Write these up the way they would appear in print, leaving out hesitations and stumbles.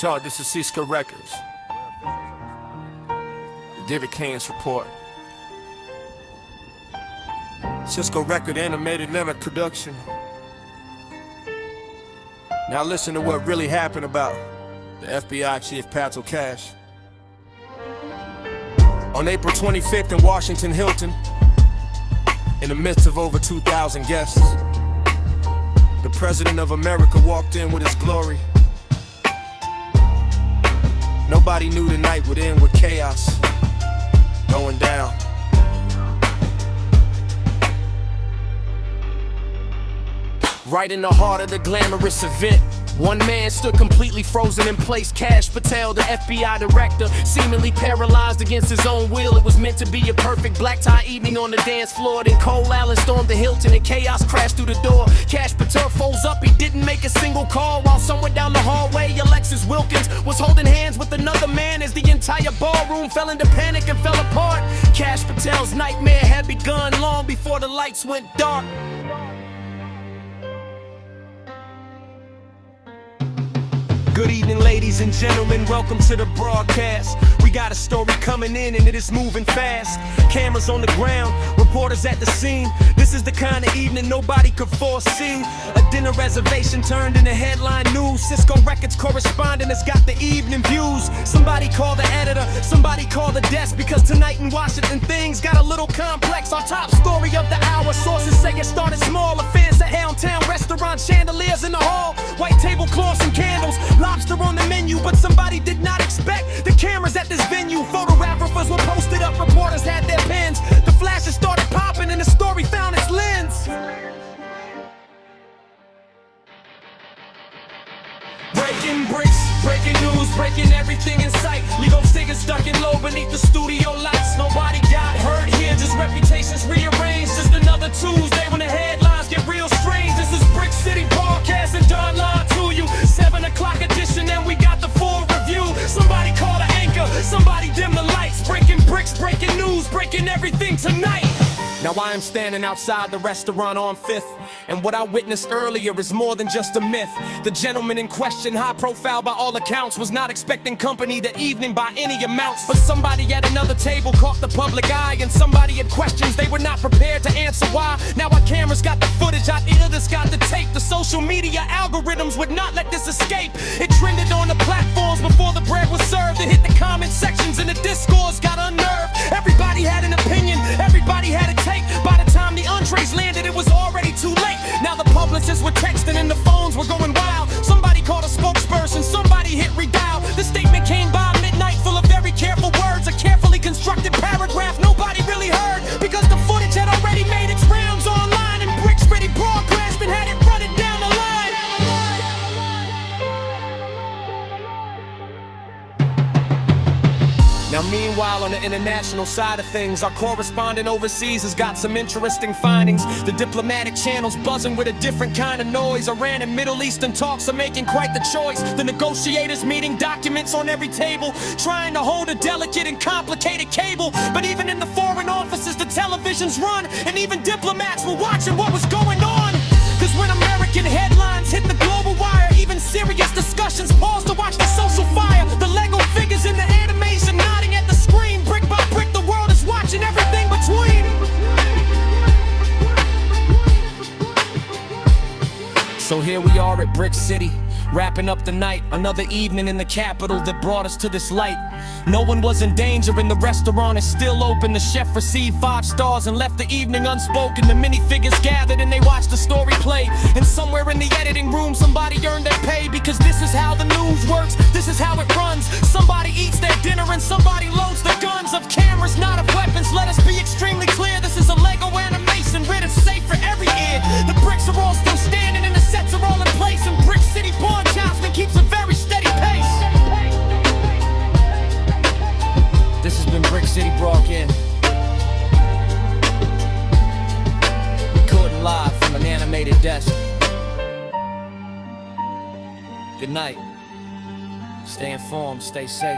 Y'all, this is Cisco Records. David Kane's report. Cisco Record animated limit production. Now listen to what really happened about the FBI Chief Patel Kash. On April 25th in Washington Hilton, in the midst of over 2,000 guests, the President of America walked in with his glory. Nobody knew the night would end with chaos going down. Right in the heart of the glamorous event, one man stood completely frozen in place. Kash Patel, the FBI Director, seemingly paralyzed against his own will. It was meant to be a perfect black tie evening on the dance floor. Then Cole Allen stormed the Hilton and chaos crashed through the door. Kash Patel folds up, he didn't make a single call. While somewhere down the hallway, Alexis Wilkins was holding hands with another man as the entire ballroom fell into panic and fell apart. Kash Patel's nightmare had begun long before the lights went dark. Good evening, ladies and gentlemen, welcome to the broadcast. We got a story coming in and it is moving fast. Cameras on the ground, reporters at the scene. This is the kind of evening nobody could foresee. A dinner reservation turned into headline news. Cisco Records correspondent has got the evening views. Somebody call the editor, somebody call the desk, because tonight in Washington things got a little complex. Our top story of the hour, sources say it started small. Affairs at downtown restaurant, chandeliers in the hall, white tablecloths and candles, lobster on the menu, but somebody did not expect the cameras at this venue. Photographers were posted up, reporters had their pens. The flashes started popping and the story found its lens. Breaking bricks, breaking news, breaking everything in sight. LEGO figures ducking low beneath the studio lights. Nobody got hurt here, just reputations rearranged. Just another Tuesday when the headlines get real strange. This is Brick City broadcasting done live to you. 7 o'clock edition and we got the full review. Somebody call the anchor, somebody dim the lights. Breaking bricks, breaking news, breaking everything tonight. Now I am standing outside the restaurant on 5th, and what I witnessed earlier is more than just a myth. The gentleman in question, high profile by all accounts, was not expecting company that evening by any amounts. But somebody at another table caught the public eye, and somebody had questions they were not prepared to answer why. Now our cameras got the footage, our editors got the tape. The social media algorithms would not let this escape. It trended on the platforms before the bread was served. It hit the comment sections and the discourse got unnerved. Everybody had an opinion, everybody had a take. By the time the entrees landed, it was already too late. Now the publicists were texting and the phones were going wild. Somebody called a spokesperson, somebody hit redial. The statement came by midnight full of very careful words. A carefully constructed paragraph nobody really heard, because the footage had already made its rounds online. And Brick's Ready broadcasting had it running down the line. Now meanwhile, on the international side of things, our correspondent overseas has got some interesting findings. The diplomatic channels buzzing with a different kind of noise. Iran and Middle Eastern talks are making quite the choice. The negotiators meeting documents on every table, trying to hold a delicate and complicated cable. But even in the foreign offices, the televisions run, and even diplomats were watching what was going on. Cause when American headlines hit the global wire, even serious discussions pause to watch the social fire. The LEGO figures in the animation nodding at the screen. Brick by brick, the world is watching everything between. So here we are at Brick City, wrapping up the night. Another evening in the capital that brought us to this light. No one was in danger and the restaurant is still open. The chef received 5 stars and left the evening unspoken. The minifigures gathered and they watched the story play. And somewhere in the editing room somebody earned their pay, because this is how the news works, this is how it runs. Somebody eats their dinner and somebody loads their guns. Of cameras, not of weapons, let us be extremely clear. This is a LEGO animation written safe for every ear. The bricks are all still standing and the sets are all in place. And Brick City broadcasting keeps a very steady pace. This has been Brick City Broadcast. Recording live from an animated desk. Good night. Stay informed, stay safe.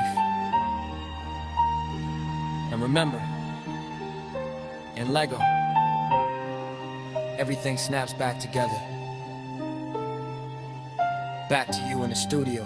And remember, in LEGO, everything snaps back together. Back to you in the studio.